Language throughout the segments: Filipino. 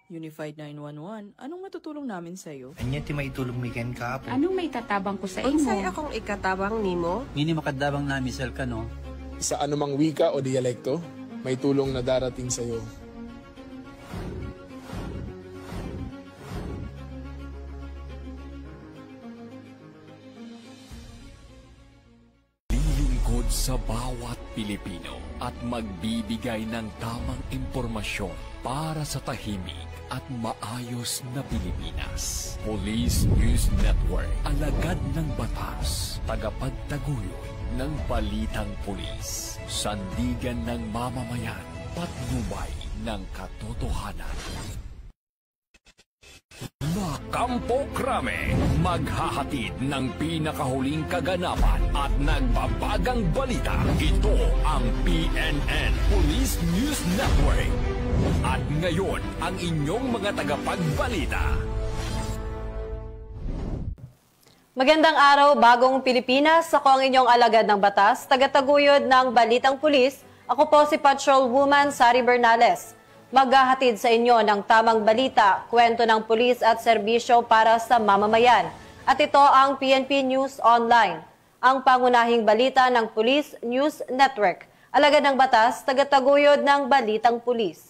Unified 911, anong matutulong namin sa'yo? Anya ti maitulong mi ken ka po. Anong may tatabang ko sa imo? Unsay akong ikatabang nimo? Ngini makadabang nami sel ka no. Sa anumang wika o dialekto, may tulong na darating sa iyo. Lilingkod sa bawat Pilipino at magbibigay ng tamang impormasyon para sa tahimik at maayos na Pilipinas. Police News Network, alagad ng batas, tagapagtaguyod ng balitang pulis, sandigan ng mamamayan, patnubay ng katotohanan. Kampo Krame, maghahatid ng pinakahuling kaganapan at nagbabagang balita. Ito ang PNN Police News Network. At ngayon, ang inyong mga tagapagbalita. Magandang araw, bagong Pilipinas. Ako ang inyong alagad ng batas, tagataguyod ng Balitang Pulis. Ako po si Patrolwoman Sari Bernales. Maghahatid sa inyo ng tamang balita, kwento ng pulis at serbisyo para sa mamamayan. At ito ang PNP News Online, ang pangunahing balita ng Police News Network. Alagad ng batas, tagataguyod ng Balitang Pulis.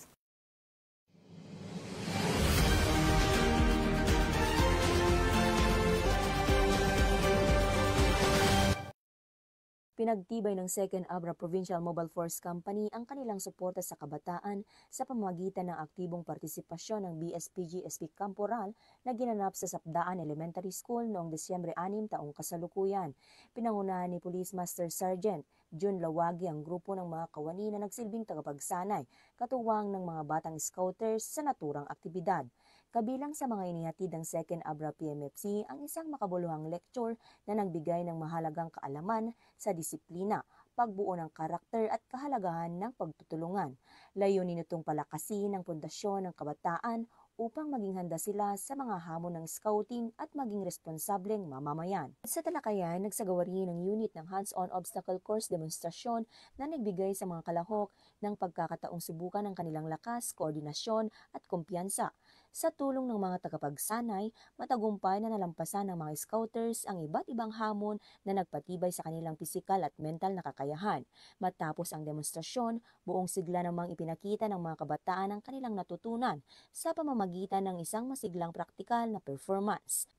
Pinagtibay ng 2nd Abra Provincial Mobile Force Company ang kanilang suporta sa kabataan sa pamamagitan ng aktibong partisipasyon ng BSPG-SP Camporal na ginanap sa Sapdaan Elementary School noong Disyembre 6 taong kasalukuyan. Pinangunahan ni Police Master Sergeant Jun Lawagi ang grupo ng mga kawani na nagsilbing tagapagsanay, katuwang ng mga batang scouters sa naturang aktibidad. Kabilang sa mga inihatid ng 2nd Abra PMFC ang isang makabuluhang lecture na nagbigay ng mahalagang kaalaman sa disiplina, pagbuo ng karakter at kahalagahan ng pagtutulungan. Layunin itong palakasin ang pundasyon ng kabataan upang maging handa sila sa mga hamon ng scouting at maging responsableng mamamayan. Sa talakayan, nagsagawa rin ng unit ng hands-on obstacle course demonstrasyon na nagbigay sa mga kalahok ng pagkakataong subukan ng kanilang lakas, koordinasyon at kumpiyansa. Sa tulong ng mga tagapagsanay, matagumpay na nalampasan ng mga scouters ang iba't ibang hamon na nagpatibay sa kanilang pisikal at mental na kakayahan. Matapos ang demonstrasyon, buong sigla namang ipinakita ng mga kabataan ang kanilang natutunan sa pamamagitan ng isang masiglang praktikal na performance.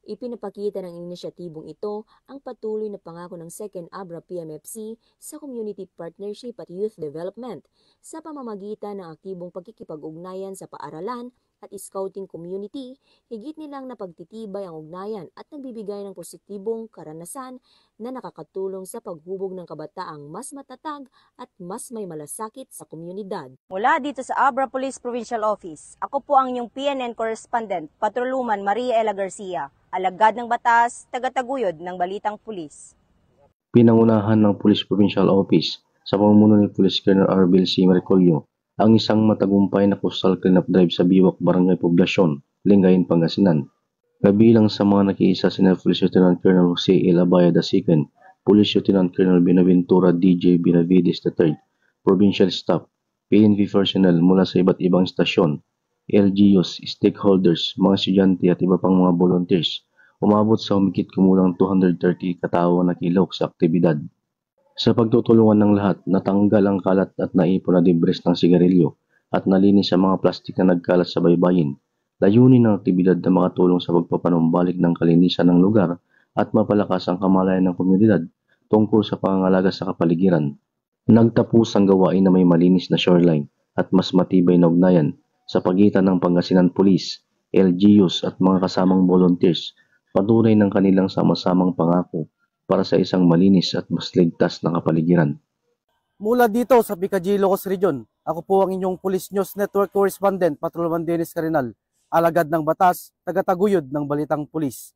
Ipinapakita ng inisyatibong ito ang patuloy na pangako ng 2nd Abra PMFC sa community partnership at youth development sa pamamagitan ng aktibong pagkikipag-ugnayan sa paaralan at scouting community. Higit nilang napagtitibay ang ugnayan at nagbibigay ng positibong karanasan na nakakatulong sa paghubog ng kabataang mas matatag at mas may malasakit sa komunidad. Mula dito sa Abra Police Provincial Office, ako po ang inyong PNN correspondent, Patrolwoman Maria Ella Garcia, alagad ng batas, tagataguyod ng Balitang Pulis. Pinangunahan ng Police Provincial Office sa pamumuno ni Police Colonel Arbel C. Mercolio ang isang matagumpay na coastal cleanup drive sa Biwak, Barangay Poblasyon, Lingayen, Pangasinan. Kabilang sa mga nakiisa sina Police Lieutenant Colonel Jose L. Abaya II, Police Lieutenant Colonel Binaventura DJ Benavides III, Provincial Staff, PNP personnel mula sa iba't ibang istasyon, LGUs, stakeholders, mga estudyante at iba pang mga volunteers. Umabot sa humigit kumulang 230 katao na kilok sa aktibidad. Sa pagtutulungan ng lahat, natanggal ang kalat at naipon na debris ng sigarilyo at nalinis ang mga plastik na nagkalat sa baybayin. Layunin ng aktibidad na makatulong sa pagpapanumbalik ng kalinisan ng lugar at mapalakas ang kamalayan ng komunidad tungkol sa pangangalaga sa kapaligiran. Nagtapos ang gawain na may malinis na shoreline at mas matibay na ugnayan sa pagitan ng Pangasinan Police, LGUs at mga kasamang volunteers, patunay ng kanilang sama-samang pangako para sa isang malinis at mas ligtas na kapaligiran. Mula dito sa Picadillo, Ilocos Region, ako po ang inyong Police News Network correspondent, Patrolman Dennis Carinal, alagad ng batas, tagataguyod ng Balitang Pulis.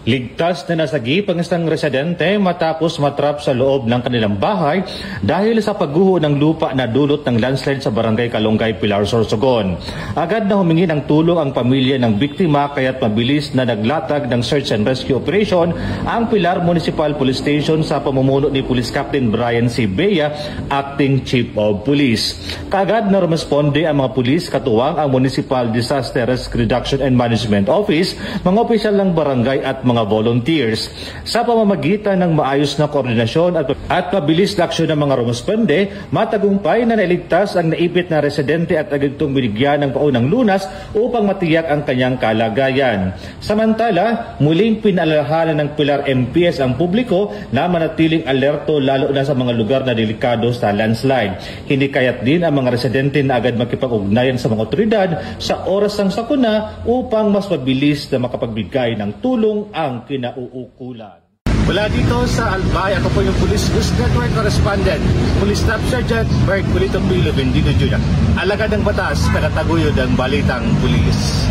Ligtas na nasagip ang isang residente matapos matrap sa loob ng kanilang bahay dahil sa pagguho ng lupa na dulot ng landslide sa barangay Kalongay, Pilar, Sorsogon. Agad na humingi ng tulong ang pamilya ng biktima kaya't mabilis na naglatag ng search and rescue operation ang Pilar Municipal Police Station sa pamumuno ni Police Captain Brian C. Bea, Acting Chief of Police. Kaagad na rumisponde ang mga pulis katuwang ang Municipal Disaster Risk Reduction and Management Office, mga opisyal ng barangay at mga volunteers. Sa pamamagitan ng maayos na koordinasyon at mabilis na aksyon ng mga rumusponde, matagumpay na nailigtas ang naipit na residente at agad itong binigyan ng paunang lunas upang matiyak ang kanyang kalagayan. Samantala, muling pinaalalahanan ng Pilar MPS ang publiko na manatiling alerto lalo na sa mga lugar na delikado sa landslide. Hinikayat din ang mga residente na agad makipag-ugnayan sa mga otoridad sa oras ng sakuna upang mas mabilis na makapagbigay ng tulong ang kinauukulan. Mula dito sa Albay, ako po yung Police News Network Correspondent, Police Staff Sergeant Bert Polito Pilo Bendito Jr. Alagad ng batas, tagataguyod ang balitang pulis.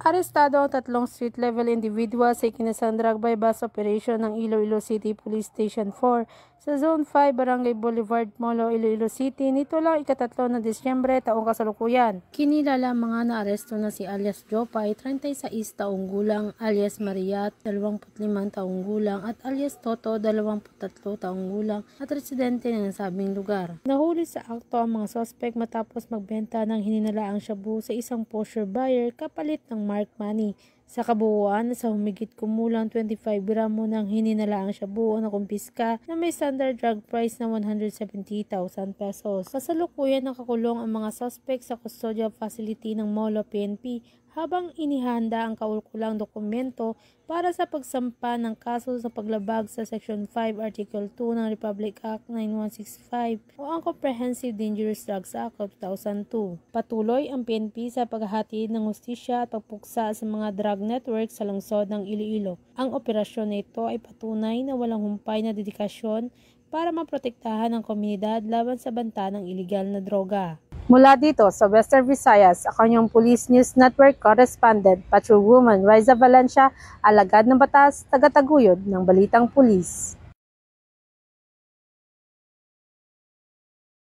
Arestado ang 3 street-level individual sa ikinasang drug by bus operation ng Iloilo City Police Station 4 sa Zone 5, Barangay Boulevard, Molo, Iloilo City nito lang ika-3 ng Disyembre taong kasalukuyan. Kinilala ang mga naaresto na si alias Jopay, 36 taong gulang, alias Maria, 25 taong gulang at alias Toto, 23 taong gulang at residente ng nasabing lugar. Nahuli sa akto ang mga suspect matapos magbenta ng hininalaang shabu sa isang pusher buyer kapalit ng mark money. Sa kabuuan, sa humigit kumulang 25 gramo ng hininalaang shabu na kumpiska na may standard drug price na 170,000 pesos. Kasalukuyan nakakulong ang mga suspect sa custodial facility ng Molo PNP habang inihanda ang kaukulang dokumento para sa pagsampa ng kaso sa paglabag sa Section 5 Article 2 ng Republic Act 9165 o ang Comprehensive Dangerous Drugs Act of 2002. Patuloy ang PNP sa paghahatid ng hustisya at pagpuksa sa mga drug network sa lungsod ng Iloilo. Ang operasyon na ito ay patunay na walang humpay na dedikasyon para maprotektahan ang komunidad laban sa banta ng iligal na droga. Mula dito sa Western Visayas, ako yung Police News Network Correspondent, Patrolwoman Riza Valencia, alagad ng batas, tagataguyod ng balitang pulis.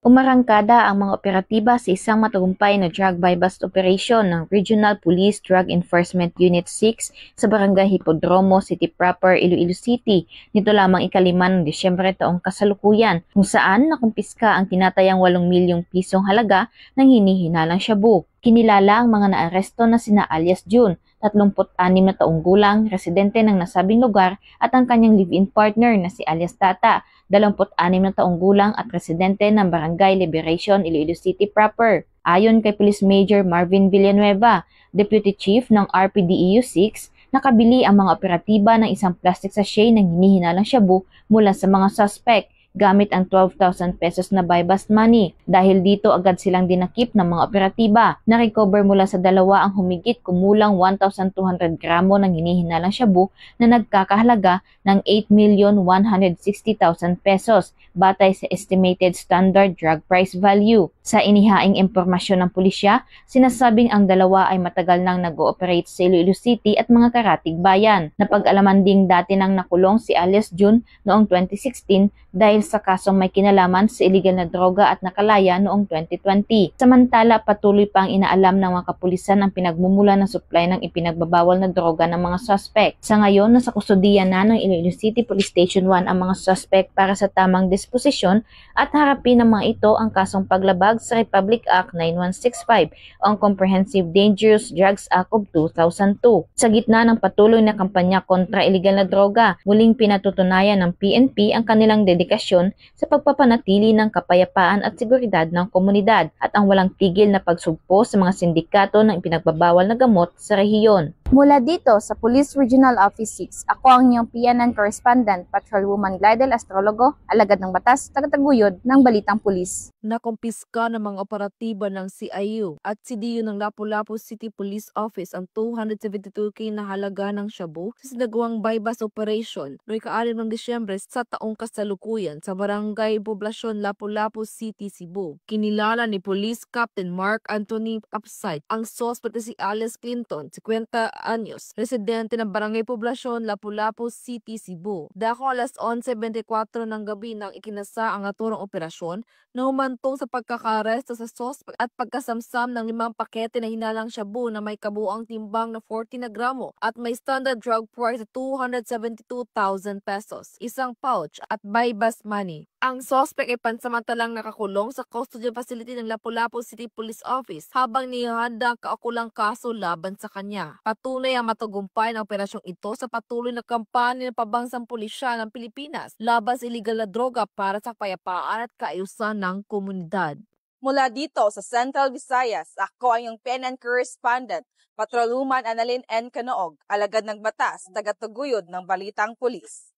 Umarangkada ang mga operatiba sa isang matagumpay na drug buy bust operation ng Regional Police Drug Enforcement Unit 6 sa Barangay Hipodromo City Proper, Iloilo City. Nito lamang ika-5 ng Disyembre taong kasalukuyan kung saan nakumpiska ang tinatayang 8 milyong pisong halaga ng hinihinalang shabu. Kinilala ang mga naaresto na sina alias June, 36 na taong gulang, residente ng nasabing lugar at ang kanyang live-in partner na si alias Tata, 26 na taong gulang at residente ng Barangay Liberation, Iloilo City Proper. Ayon kay Police Major Marvin Villanueva, Deputy Chief ng RPDEU 6, nakabili ang mga operatiba ng isang plastic sachet ng hinihinalang shabu mula sa mga suspect gamit ang 12,000 pesos na buy bust money. Dahil dito agad silang dinakip ng mga operatiba. Na-recover mula sa dalawa ang humigit kumulang 1,200 gramo ng hinihinalang shabu na nagkakahalaga ng 8,160,000 pesos batay sa estimated standard drug price value. Sa inihaing impormasyon ng pulisya, sinasabing ang dalawa ay matagal nang nag-ooperate sa Iloilo City at mga karatig bayan. Napag-alaman ding dati nang nakulong si alias June noong 2016 dahil sa kasong may kinalaman sa iligal na droga at nakalaya noong 2020. Samantala, patuloy pang inaalam ng mga kapulisan ang pinagmumula ng supply ng ipinagbabawal na droga ng mga suspect. Sa ngayon, nasa kustudiya na ng Iloilo City Police Station 1 ang mga suspect para sa tamang disposisyon at harapin ng mga ito ang kasong paglabag sa Republic Act 9165 o ang Comprehensive Dangerous Drugs Act of 2002. Sa gitna ng patuloy na kampanya kontra iligal na droga, muling pinatutunayan ng PNP ang kanilang dedikasyon sa pagpapanatili ng kapayapaan at seguridad ng komunidad at ang walang tigil na pagsugpo sa mga sindikato ng ipinagbabawal na gamot sa rehiyon. Mula dito sa Police Regional Office 6, ako ang inyong PNN Correspondent, Patrolwoman Glidel Astrologo, alagad ng batas, tagataguyod ng Balitang Pulis. Nakumpiska ng mga operatiba ng CIU at CDU ng Lapu-Lapu City Police Office ang 272k na halaga ng shabu sa sinagawang bypass operation noong ika-6 ng Disyembre sa taong kasalukuyan sa Barangay Poblasyon, Lapu-Lapu City, Cebu. Kinilala ni Police Captain Mark Anthony Upside ang suspect na si Alice Clinton, 50 anyos, residente ng Barangay Poblasyon, Lapu-Lapu City, Cebu. Dako alas 11:24 ng gabi nang ikinasa ang naturang operasyon na humantong sa pagkakaresto sa suspect at pagkasamsam ng 5 pakete na hinalang shabu na may kabuang timbang na 40 na gramo at may standard drug price na 272,000 pesos, isang pouch at bypass money. Ang suspect ay pansamantalang nakakulong sa custodial facility ng Lapu-Lapu City Police Office habang nihahanda ang kaukulang kaso laban sa kanya. Patuloy ang matagumpay na operasyong ito sa patuloy na kampanya ng Pambansang Pulisya ng Pilipinas laban sa iligal na droga para sa kapayapaan at kaayusan ng komunidad. Mula dito sa Central Visayas, ako ang iyong PNN Correspondent, Patrolwoman Annalyn N. Canoog, alagad ng batas, tagataguyod ng Balitang Pulis.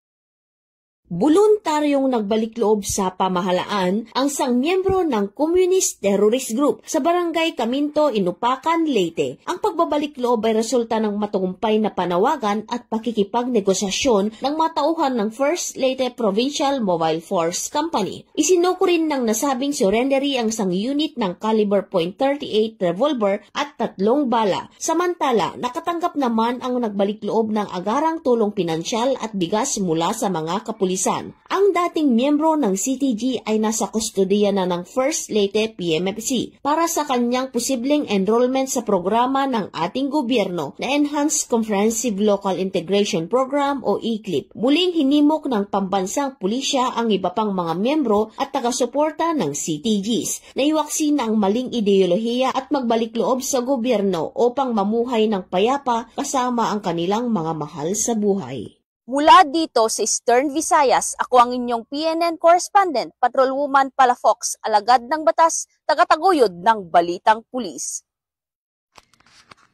Voluntaryong nagbalik loob sa pamahalaan ang isang miyembro ng Communist Terrorist Group sa Barangay Caminto, Inupacan, Leyte. Ang pagbabalik loob ay resulta ng matagumpay na panawagan at pakikipagnegosasyon ng mga tauhan ng First Leyte Provincial Mobile Force Company. Isinuko rin ng nasabing surrendery ang isang unit ng caliber .38 revolver at 3 bala. Samantala, nakatanggap naman ang nagbalik loob ng agarang tulong pinansyal at bigas mula sa mga kapulisan. Ang dating miyembro ng CTG ay nasa kustodiya na ng First Leyte PMFC para sa kanyang posibleng enrollment sa programa ng ating gobyerno na Enhanced Comprehensive Local Integration Program o ECLIP. Muling hinimok ng pambansang pulisya ang iba pang mga miyembro at taga-suporta ng CTGs na iwaksin ang maling ideolohiya at magbalik loob sa gobyerno upang mamuhay ng payapa kasama ang kanilang mga mahal sa buhay. Mula dito sa Eastern Visayas, ako ang inyong PNN Correspondent, Patrolwoman Palafox, alagad ng batas, tagataguyod ng Balitang Pulis.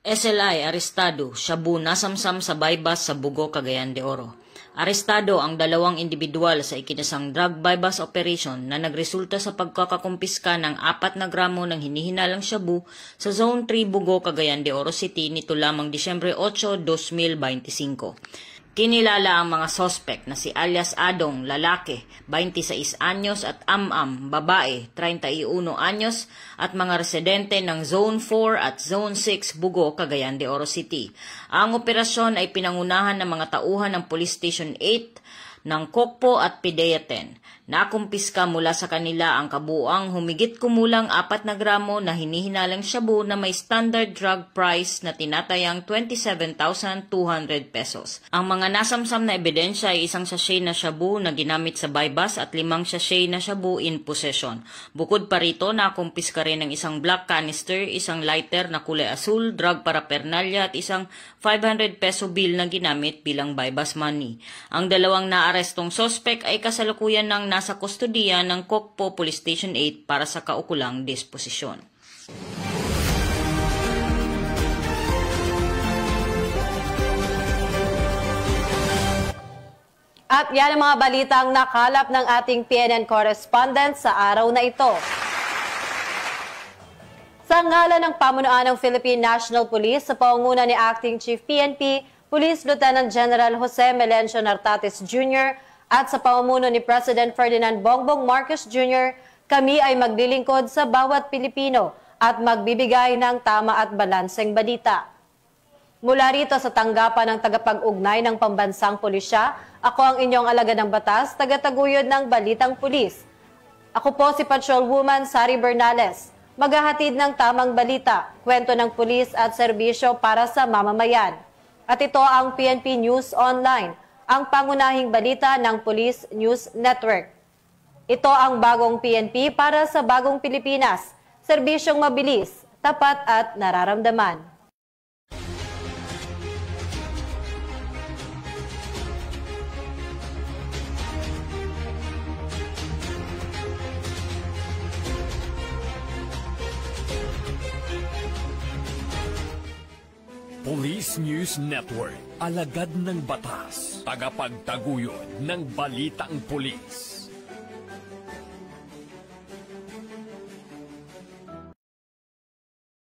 SLI arestado, shabu nasamsam sa bypass sa Bugo, Cagayan de Oro. Arestado ang 2 individual sa ikinasang drug bypass operation na nagresulta sa pagkakakumpiska ng 4 na gramo ng hinihinalang shabu sa Zone 3 Bugo, Cagayan de Oro City nito lamang Disyembre 8, 2025. Kinilala ang mga sospek na si alias Adong, lalaki, 26 anyos at Amam, babae, 31 anyos at mga residente ng Zone 4 at Zone 6 Bugo, Cagayan de Oro City. Ang operasyon ay pinangunahan ng mga tauhan ng Police Station 8 ng Kokpo at PDEA 10. Nakumpiska mula sa kanila ang kabuang humigit kumulang 4 na gramo na hinihinalang shabu na may standard drug price na tinatayang 27,200 pesos. Ang mga nasamsam na ebidensya ay isang sachet na shabu na ginamit sa bypass at 5 sachet na shabu in possession. Bukod pa rito, nakumpiska rin ng isang black canister, isang lighter na kulay asul, drug paraphernalia at isang 500 peso bill na ginamit bilang bypass money. Ang 2 naarestong sospek ay kasalukuyan ng nasa kustodiya ng Kokpo Police Station 8 para sa kaukulang disposisyon. At yan ang mga balitang nakalap ng ating PNN correspondent sa araw na ito. Sa ngalan ng pamunuan ng Philippine National Police sa pangunguna ni Acting Chief PNP, Police Lieutenant General Jose Melencio Nartates Jr., at sa pamumuno ni President Ferdinand Bongbong Marcos Jr., kami ay maglilingkod sa bawat Pilipino at magbibigay ng tama at balanseng balita. Mula rito sa tanggapan ng tagapag-ugnay ng Pambansang Pulisya, ako ang inyong alagad ng batas, tagataguyod ng Balitang Pulis. Ako po si Patrolwoman Sari Bernales, maghahatid ng tamang balita, kwento ng pulis at serbisyo para sa mamamayan. At ito ang PNP News Online, ang pangunahing balita ng Police News Network. Ito ang bagong PNP para sa bagong Pilipinas, serbisyong mabilis, tapat at nararamdaman. Police Police News Network, alagad ng batas, tagapagtaguyod ng balitang pulis.